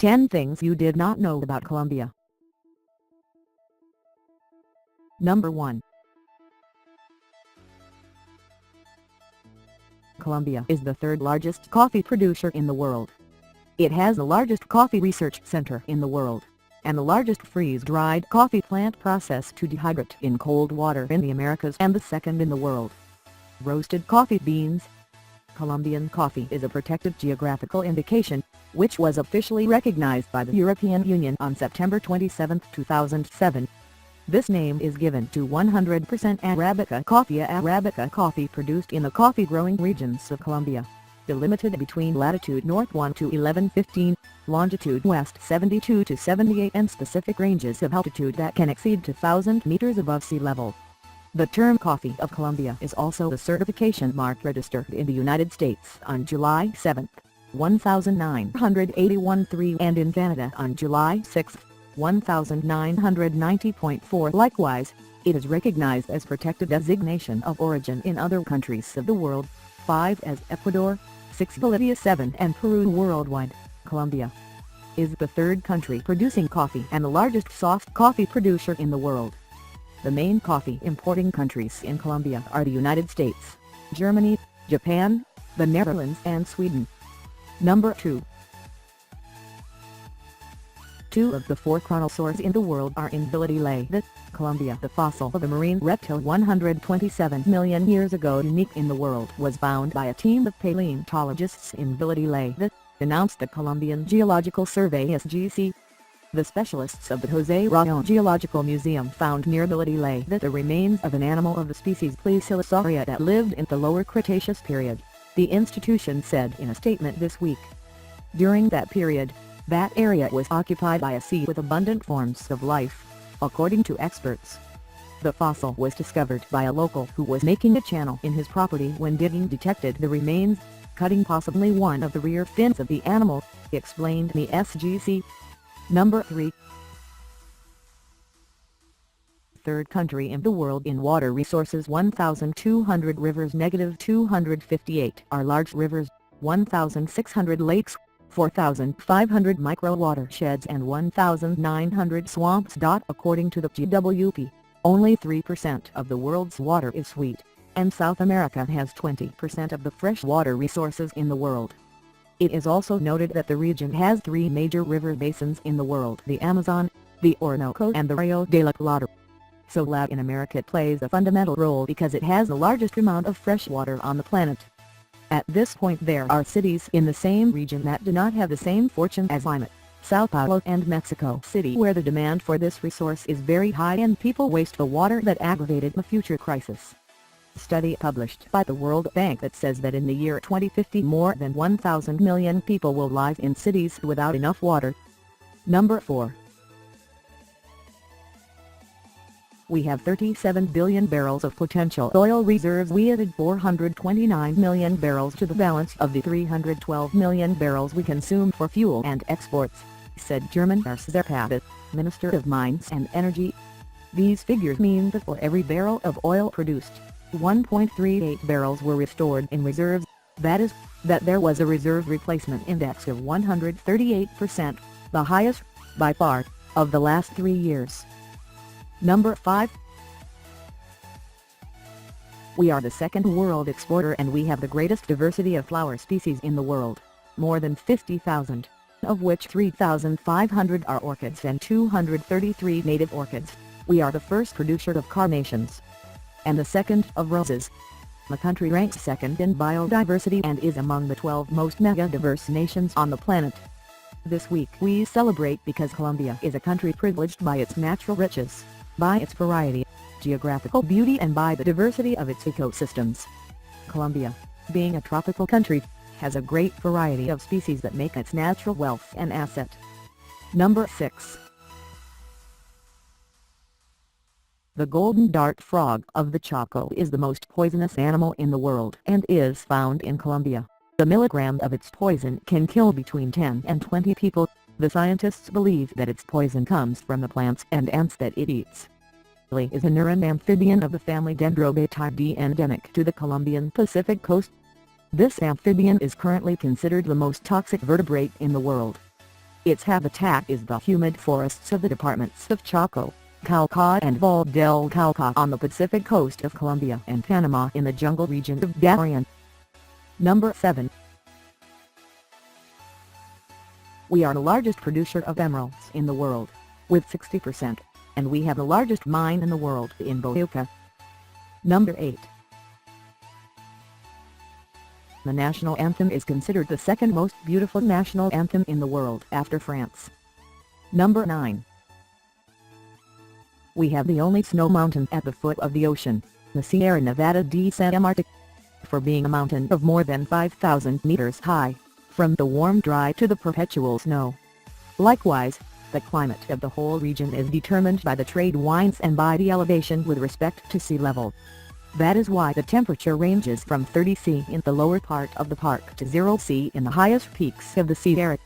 10 Things You Did Not Know About Colombia. Number 1. Colombia is the third largest coffee producer in the world. It has the largest coffee research center in the world, and the largest freeze-dried coffee plant process to dehydrate in cold water in the Americas and the second in the world. Roasted coffee beans. Colombian coffee is a protected geographical indication, which was officially recognized by the European Union on September 27, 2007. This name is given to 100% Arabica coffee produced in the coffee-growing regions of Colombia, delimited between latitude north 1 to 1115, longitude west 72 to 78 and specific ranges of altitude that can exceed 2,000 meters above sea level. The term Coffee of Colombia is also the certification mark registered in the United States on July 7, 1981 and in Canada on July 6, 1990.4. Likewise, it is recognized as protected designation of origin in other countries of the world, 5 as Ecuador, 6 Bolivia, 7 and Peru. Worldwide, Colombia is the third country producing coffee and the largest soft coffee producer in the world. The main coffee importing countries in Colombia are the United States, Germany, Japan, the Netherlands and Sweden. Number 2. 2 of the 4 chronosaurs in the world are invades. Colombia. The fossil of a marine reptile 127 million years ago, unique in the world, was found by a team of paleontologists in invades, announced the Colombian Geological Survey (SGC). The specialists of the José Rayón Geological Museum found near invades the remains of an animal of the species Plesiosaurida that lived in the Lower Cretaceous period, the institution said in a statement this week. During that period, that area was occupied by a sea with abundant forms of life, according to experts. The fossil was discovered by a local who was making a channel in his property when digging detected the remains, cutting possibly one of the rear fins of the animal, explained the SGC. Number 3. Third country in the world in water resources. 1,200 rivers. -258 are large rivers, 1,600 lakes, 4,500 micro-watersheds and 1,900 swamps. According to the GWP, only 3% of the world's water is sweet, and South America has 20% of the fresh water resources in the world. It is also noted that the region has 3 major river basins in the world: the Amazon, the Orinoco and the Rio de la Plata. So Latin America plays a fundamental role because it has the largest amount of fresh water on the planet. At this point there are cities in the same region that do not have the same fortune as Lima, Sao Paulo and Mexico City, where the demand for this resource is very high and people waste the water that aggravated the future crisis. Study published by the World Bank that says that in the year 2050 more than 1,000 million people will live in cities without enough water. Number 4. We have 37 billion barrels of potential oil reserves. We added 429 million barrels to the balance of the 312 million barrels we consume for fuel and exports, said German Harshness, Minister of Mines and Energy. These figures mean that for every barrel of oil produced, 1.38 barrels were restored in reserves, that is, that there was a reserve replacement index of 138%, the highest, by far, of the last 3 years. Number 5. We are the second world exporter and we have the greatest diversity of flower species in the world, more than 50,000, of which 3,500 are orchids and 233 native orchids. We are the first producer of carnations, and the second of roses. The country ranks second in biodiversity and is among the 12 most mega-diverse nations on the planet. This week we celebrate because Colombia is a country privileged by its natural riches, by its variety, geographical beauty and by the diversity of its ecosystems. Colombia, being a tropical country, has a great variety of species that make its natural wealth an asset. Number 6. The golden dart frog of the Chaco is the most poisonous animal in the world and is found in Colombia. The milligram of its poison can kill between 10 and 20 people. The scientists believe that its poison comes from the plants and ants that it eats. It is a marine amphibian of the family Dendrobatidae endemic to the Colombian Pacific coast. This amphibian is currently considered the most toxic vertebrate in the world. Its habitat is the humid forests of the departments of Chaco, Cauca and Valle del Cauca on the Pacific coast of Colombia and Panama in the jungle region of Darien. Number 7. We are the largest producer of emeralds in the world, with 60%, and we have the largest mine in the world in Boyacá. Number 8. The national anthem is considered the second most beautiful national anthem in the world after France. Number 9. We have the only snow mountain at the foot of the ocean, the Sierra Nevada de Santa Marta. For being a mountain of more than 5,000 meters high, from the warm dry to the perpetual snow. Likewise, the climate of the whole region is determined by the trade winds and by the elevation with respect to sea level. That is why the temperature ranges from 30 C in the lower part of the park to 0 C in the highest peaks of the Sierra.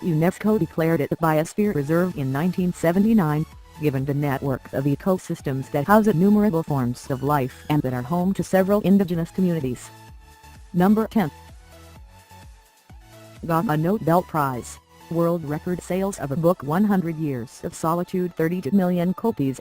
UNESCO declared it a biosphere reserve in 1979, given the network of ecosystems that house innumerable forms of life and that are home to several indigenous communities. Number 10. Got a Nobel Prize. World record sales of a book 100 Years of Solitude 32 million copies.